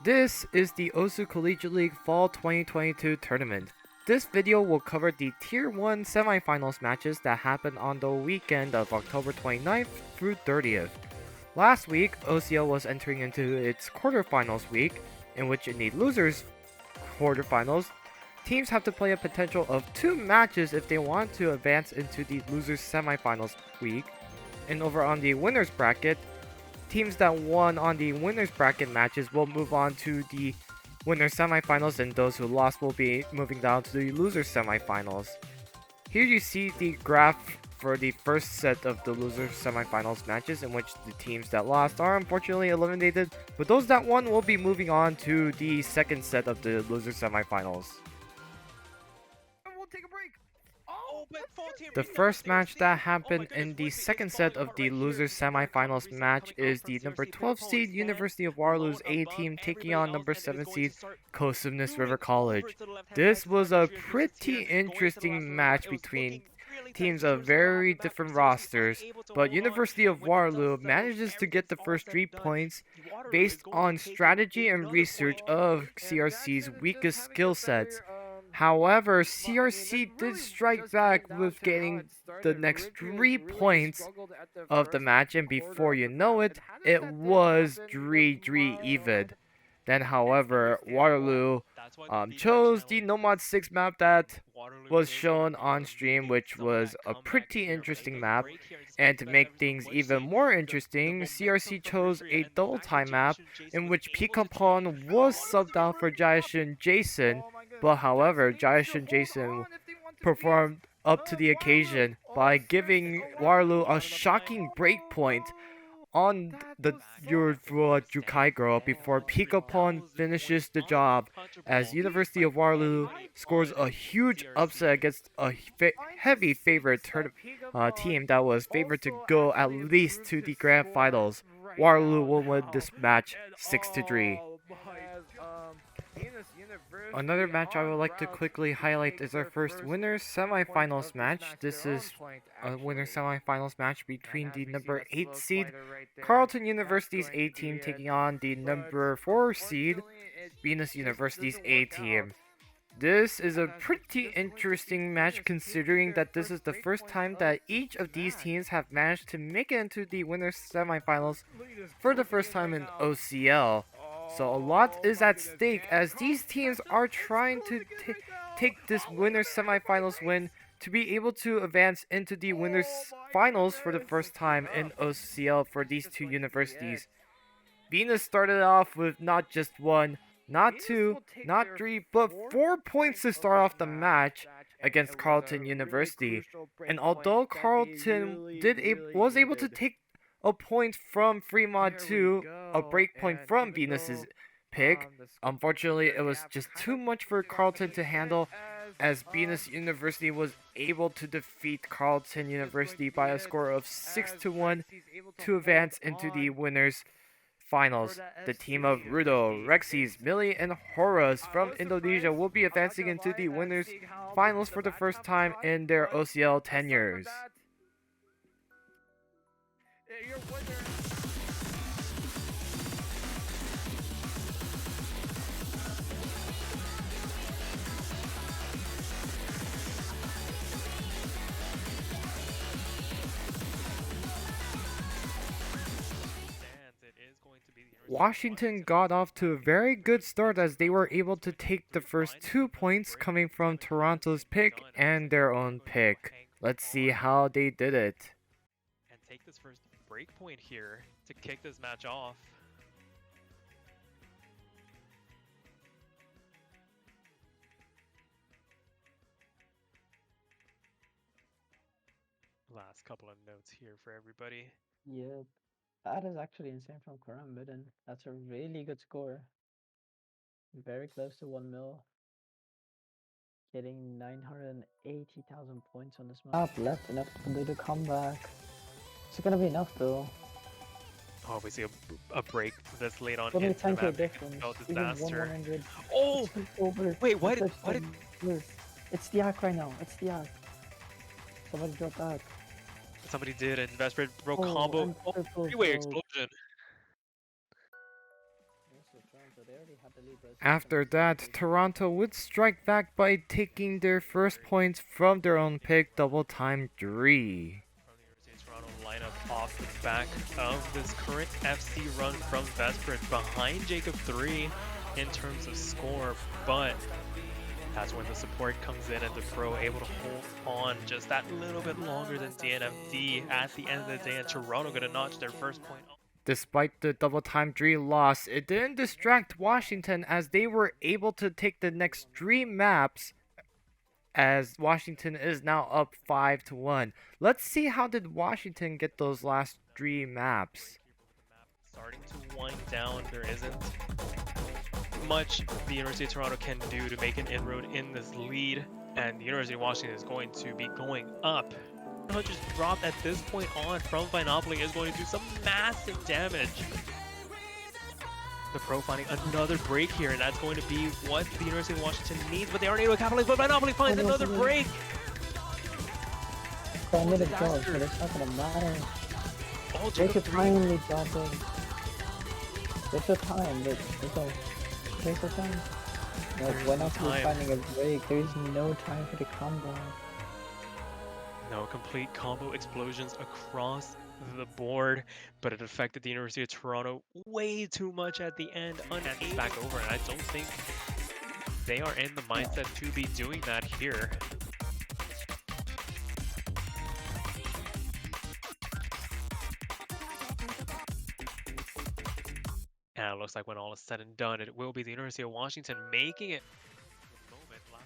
This is the Osu Collegiate League Fall 2022 tournament. This video will cover the Tier 1 semifinals matches that happened on the weekend of October 29th through 30th. Last week, OCL was entering into its quarterfinals week, in which in the losers quarterfinals, teams have to play a potential of 2 matches if they want to advance into the losers semifinals week. And over on the winners bracket, teams that won on the winners bracket matches will move on to the winners semifinals, and those who lost will be moving down to the losers semifinals. Here you see the graph for the first set of the losers semifinals matches, in which the teams that lost are unfortunately eliminated, but those that won will be moving on to the second set of the losers semifinals. We'll take a break. The first match that happened in the second set of the losers semifinals match is the number 12 seed University of Waterloo's A team taking on number 7 seed Kosumnes River College. This was a pretty interesting match between teams of very different rosters, but University of Waterloo manages to get the first 3 points based on strategy and research of CRC's weakest skill sets. However, CRC did strike back with getting the next 3 points of the match, and before you know it, it was 3-3 even. Then, however, Waterloo chose the Nomad 6 map that was shown on stream, which was a pretty interesting map. And to make things even more interesting, CRC chose a double time map in which Pikapon was subbed out for Jayashin Jason, but however, Jayashin Jason performed up to the occasion by giving Waterloo a shocking breakpoint on the Jukai girl before Pikapon finishes the job, as University of Waterloo scores a huge upset against a heavy favorite team that was favored to go at least to the grand finals. Waterloo will win this match 6-3. Another match I would like to quickly highlight is our first winners semifinals match. This is a winners semifinals match between the number 8 seed Carleton University's A team taking on the number 4 seed Venus University's A team. This is a pretty interesting match considering that this is the first time that each of these teams have managed to make it into the winners semifinals for the first time in OCL. So a lot is at stake as these teams are trying to take this winners semifinals win to be able to advance into the winners finals for the first time in OCL for these two universities. Venus started off with not just one, not two, not three, but 4 points to start off the match against Carleton University. And although Carleton was able to take a point from Fremont to a break point from Venus's pick, unfortunately it was just too much for Carleton to handle, as Venus University was able to defeat Carleton University by a score of 6-1 to advance into the winners finals. The team of Rudo, Rexys, Millie, and Horus from Indonesia will be advancing into the winners finals for the first time in their OCL tenures. Washington got off to a very good start as they were able to take the first 2 points coming from Toronto's pick and their own pick. Let's see how they did it. And take this first break point here to kick this match off. Last couple of notes here for everybody. Yep. That is actually insane from Quran Midden. That's a really good score. Very close to 1 mil. Getting 980,000 points on this map. Left enough to do the comeback. Is it gonna be enough though? Oh, we see a break this late on. Only 10k difference. Disaster. Oh! Over. Wait, what did... It's the Yak right now. It's the Yak. Somebody dropped Yak. Somebody did an Vesper broke combo. Oh, three-way explosion. of Toronto. They already had the lead. After that, Toronto would strike back by taking their first points from their own pick, double time 3. From the University of Toronto lineup off the back of this current FC run from Vesper, behind Jacob 3 in terms of score, but that's when the support comes in and the pro able to hold on just that little bit longer than DNFD at the end of the day, and Toronto gonna notch their first point. Despite the double time 3 loss, it didn't distract Washington as they were able to take the next 3 maps as Washington is now up 5-1. Let's see how did Washington get those last 3 maps. Starting to wind down, there isn't much the University of Toronto can do to make an inroad in this lead, and the University of Washington is going to be going up. Just dropped at this point on from Vinopoly is going to do some massive damage. The pro finding another break here, and that's going to be what the University of Washington needs, but they aren't able to capitalize, but Vinopoly finds another break! I made a job, but it's not gonna matter. Oh, Take your Jacob time, lead dropping. Take your time, but take your time. Like, There's when no after you're time. finding a break, there is no time for the combo. No, complete combo explosions across the board, but it affected the University of Toronto way too much at the end. It's back over, and I don't think they are in the mindset to be doing that here. And it looks like when all is said and done, it will be the University of Washington making it.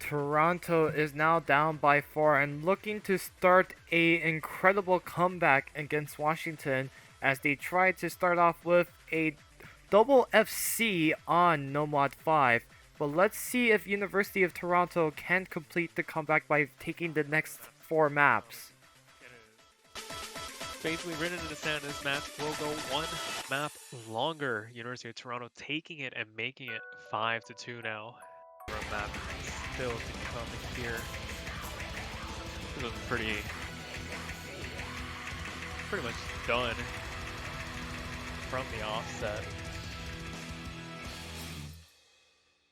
Toronto is now down by 4 and looking to start a incredible comeback against Washington as they try to start off with a double FC on No Mod 5. But let's see if University of Toronto can complete the comeback by taking the next 4 maps. Basically written in the sand, this match will go one map longer. University of Toronto taking it and making it 5-2 now. Map still to come here. This was pretty much done from the offset.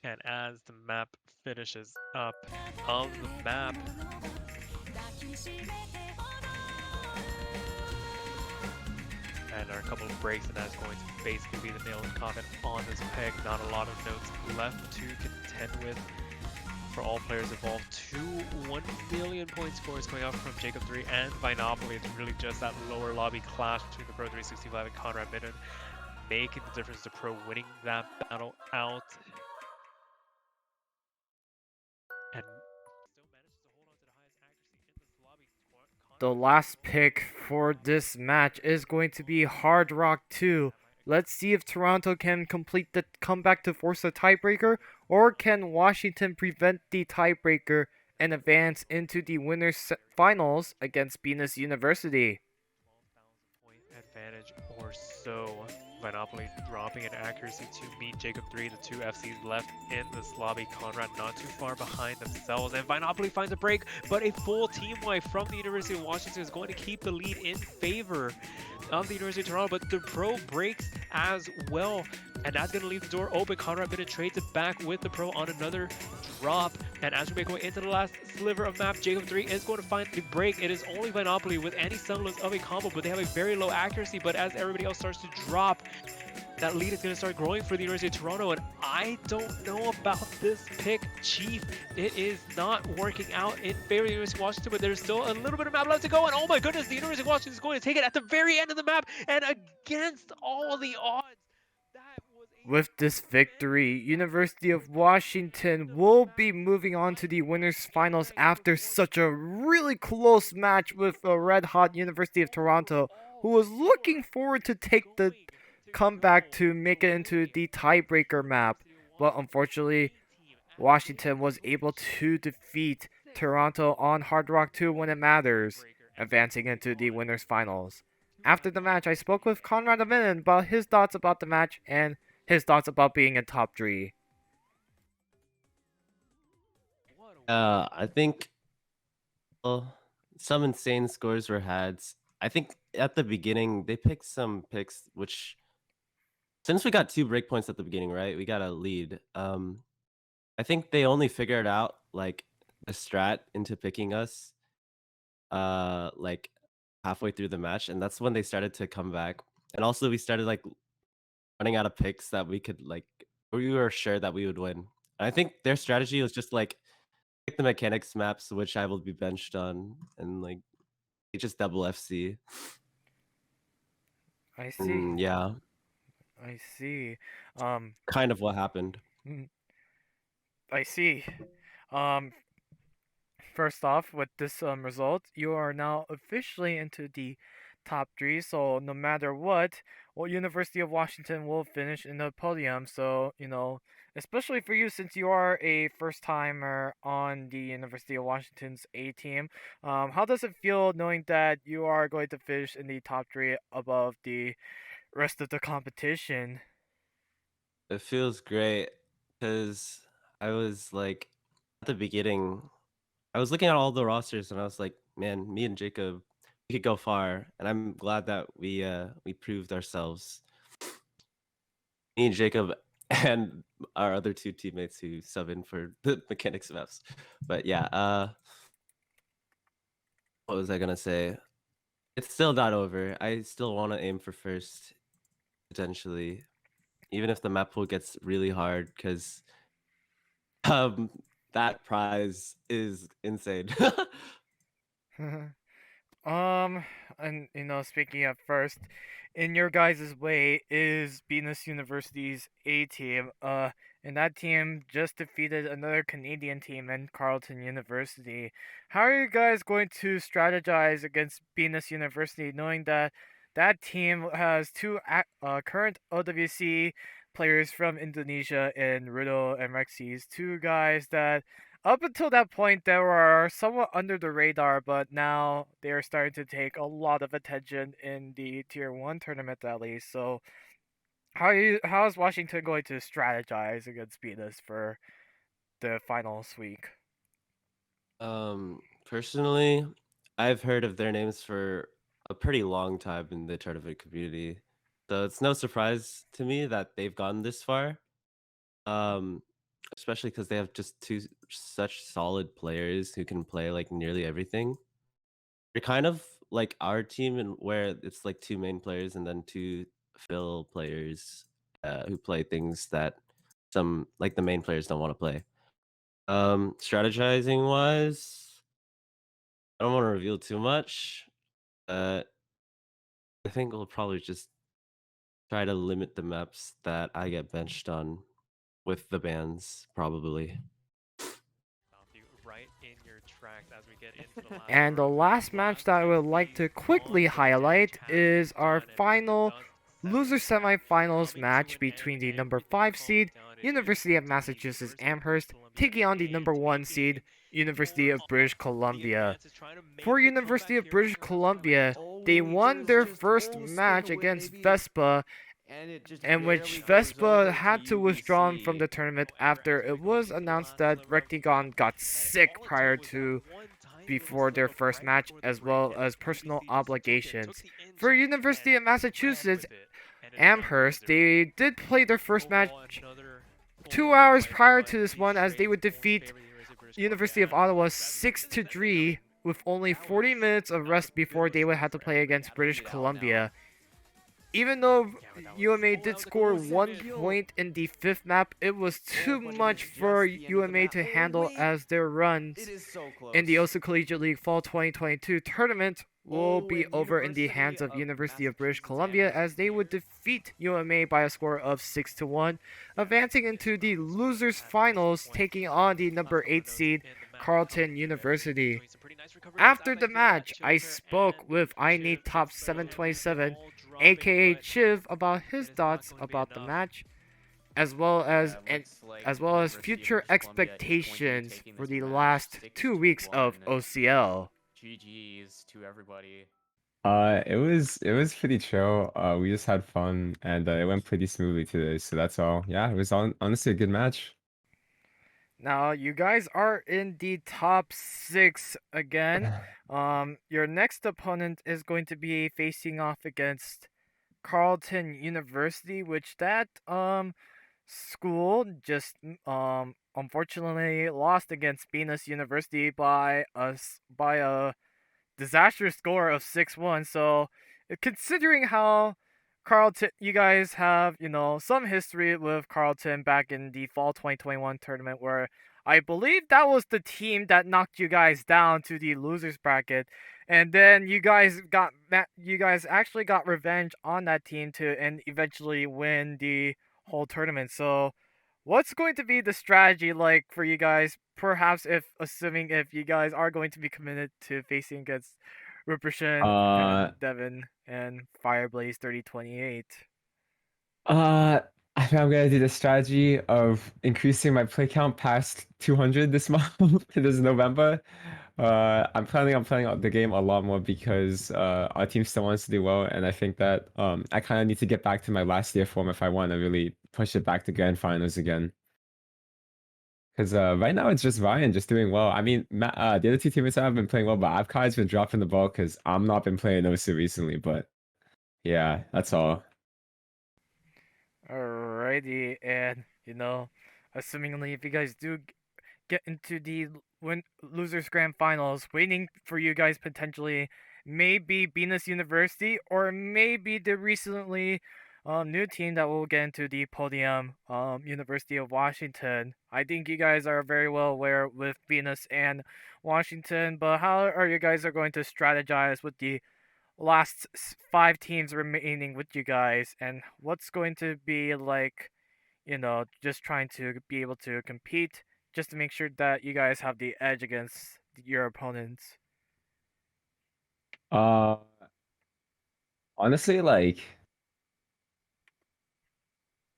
And as the map finishes up of the map, and there are a couple of breaks, and that's going to basically be the nail in the coffin on this pick. Not a lot of notes left to contend with for all players involved. 2 1 million point scores coming out from Jacob 3 and Vinopoly. It's really just that lower lobby clash between the Pro 365 and Conrad Midden making the difference to Pro winning that battle out. And still manages to hold on to the highest accuracy in this lobby. The last pick for this match is going to be Hard Rock 2. Let's see if Toronto can complete the comeback to force a tiebreaker, or can Washington prevent the tiebreaker and advance into the winners finals against Venus University. 12,000 point advantage or so. Vinopoly dropping in accuracy to meet Jacob 3, the 2 FCs left in this lobby. Conrad not too far behind themselves, and Vinopoly finds a break, but a full team wipe from the University of Washington is going to keep the lead in favor of the University of Toronto, but the pro breaks as well, and that's going to leave the door open. Conrad Midden trades it back with the pro on another drop, and as we make our way into the last sliver of map, Jacob 3 is going to find the break. It is only Vinopoly with any semblance of a combo, but they have a very low accuracy, but as everybody else starts to drop, that lead is going to start growing for the University of Toronto, and I don't know about this pick, Chief. It is not working out in favor of the University of Washington, but there's still a little bit of map left to go, and oh my goodness, the University of Washington is going to take it at the very end of the map, and against all the odds. With this victory, University of Washington will be moving on to the winners finals after such a really close match with a red-hot University of Toronto, who was looking forward to take the comeback to make it into the tiebreaker map. But unfortunately, Washington was able to defeat Toronto on Hard Rock 2 when it matters, advancing into the winners finals. After the match, I spoke with Conrad Midden about his thoughts about the match and his thoughts about being in top 3. I think some insane scores were had. I think at the beginning they picked some picks which since we got 2 breakpoints at the beginning, right? We got a lead. I think they only figured out like the strat into picking us like halfway through the match, and that's when they started to come back. And also we started like running out of picks that we could like we were sure that we would win. And I think their strategy was just like pick the mechanics maps which I will be benched on and like they just double FC. I see. Yeah, I see. Um, kind of what happened. I see. Um, First off, with this result, you are now officially into the top three. So no matter what, well, University of Washington will finish in the podium. So especially for you since you are a first timer on the University of Washington's A team, how does it feel knowing that you are going to finish in the top three above the rest of the competition? It feels great because I was like at the beginning, I was looking at all the rosters and I was like, man, me and Jacob, we could go far, and I'm glad that we proved ourselves. Me and Jacob and our other 2 teammates who sub in for the mechanics maps. But yeah, what was I gonna say? It's still not over. I still want to aim for first potentially, even if the map pool gets really hard, because um that prize is insane. Um, and speaking of first, in your guys' way is Venus University's A team. And that team just defeated another Canadian team in Carleton University. How are you guys going to strategize against Venus University, knowing that that team has two current OWC players from Indonesia in Riddle and Rexys, two guys that up until that point, they were somewhat under the radar, but now they are starting to take a lot of attention in the Tier 1 tournament at least. So, how is Washington going to strategize against Venus for the finals week? Personally, I've heard of their names for a pretty long time in the tournament community, so it's no surprise to me that they've gone this far. Um, Especially because they have just 2 such solid players who can play like nearly everything. They're kind of like our team, and where it's like 2 main players and then 2 fill players who play things that some like the main players don't want to play. Strategizing wise, I don't want to reveal too much. Uh, I think we'll probably just try to limit the maps that I get benched on with the bans, probably. Stop you right in your tracks as we get into the last And the round. last match that I would like to quickly highlight is our final loser semifinals match between the number 5 seed University of Massachusetts Amherst taking on the number 1 seed University of British Columbia. For University of British Columbia, they won their first match against Vespa, in which Vespa had to withdraw from the tournament after it was announced that Rectigon got sick prior to before their first match, as well as personal obligations. For University of Massachusetts Amherst, they did play their first match 2 hours prior to this one, as they would defeat University of Ottawa 6-3 with only 40 minutes of rest before they would have to play against British Columbia. Even though UMA did score 1 point in the fifth map, it was too much for UMA to handle, as their runs in the Osu Collegiate League Fall 2022 tournament will be over in the hands of University of British Columbia, as they would defeat UMA by a score of 6-1, advancing into the losers finals, taking on the number 8 seed Carleton University. After the match, I spoke with I Need Top 727, aka Chiv, about his thoughts about the match, as well as future expectations for the last 2 weeks of OCL. GG's to everybody. It was pretty chill. We just had fun and it went pretty smoothly today, so that's all. Yeah, it was honestly a good match. Now, you guys are in the top 6 again. Your next opponent is going to be facing off against Carleton University, which that school just unfortunately lost against Venus University by a disastrous score of 6-1. So, considering how Carleton, you guys have, some history with Carleton back in the fall 2021 tournament where I believe that was the team that knocked you guys down to the losers bracket. And then you guys actually got revenge on that team to and eventually win the whole tournament. So, what's going to be the strategy like for you guys? Perhaps assuming if you guys are going to be committed to facing against Rippershin Uh, and Devin and Fireblaze 3028. Uh, I think I'm gonna do the strategy of increasing my play count past 200 this month, this November. I'm planning on playing out the game a lot more because our team still wants to do well, and I think that I kind of need to get back to my last year form if I want to really push it back to grand finals again. Because right now it's just Ryan just doing well. I mean, the other two teammates have been playing well, but Avkai's been dropping the ball because I'm not been playing Osu recently. But yeah, that's all. Alrighty, and assumingly if you guys do get into the losers grand finals, waiting for you guys potentially maybe Venus University or maybe the recently new team that will get into the podium, University of Washington. I think you guys are very well aware with Venus and Washington, but how are you guys are going to strategize with the last 5 teams remaining with you guys, and what's going to be like, just trying to be able to compete just to make sure that you guys have the edge against your opponents? Uh, Honestly, like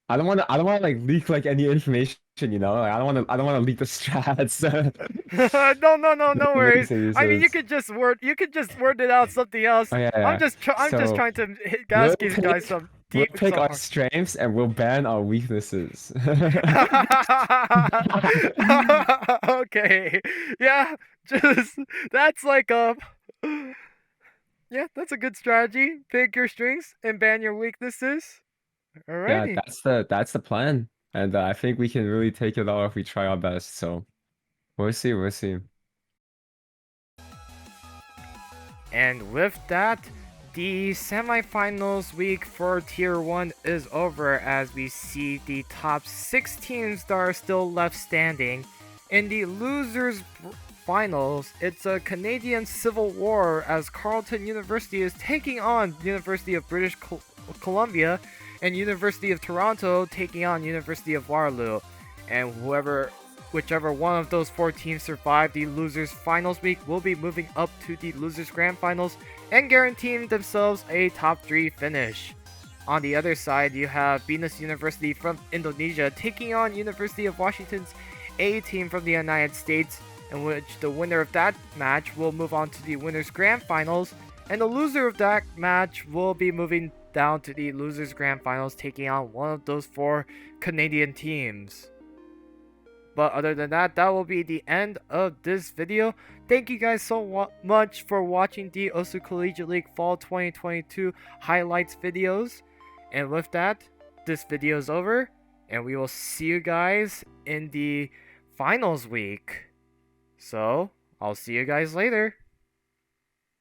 I don't want to like leak like any information, Like I don't want to leak the strats. No, no, no, no Really worries. say I mean, this. you could just word it out something else. Oh yeah, I'm yeah. just I'm just So trying to we'll ask you guys some we'll deep take some our strengths and we'll ban our weaknesses. Okay. Yeah, just that's like yeah, that's a good strategy. Pick your strengths and ban your weaknesses. Yeah, Alrighty. that's the plan, and I think we can really take it all if we try our best. So we'll see, we'll see. And with that, the semifinals week for Tier 1 is over as we see the top 6 teams that are still left standing. In the losers finals, it's a Canadian civil war as Carleton University is taking on University of British Columbia and University of Toronto taking on University of Waterloo. And whichever one of those 4 teams survive the losers finals week will be moving up to the losers grand finals and guaranteeing themselves a top 3 finish. On the other side, you have Venus University from Indonesia taking on University of Washington's A team from the United States, in which the winner of that match will move on to the winners grand finals, and the loser of that match will be moving down to the losers grand finals taking on one of those 4 Canadian teams. But other than that, that will be the end of this video. Thank you guys so much for watching the Osu Collegiate League Fall 2022 highlights videos. And with that, this video is over, and we will see you guys in the finals week. So, I'll see you guys later.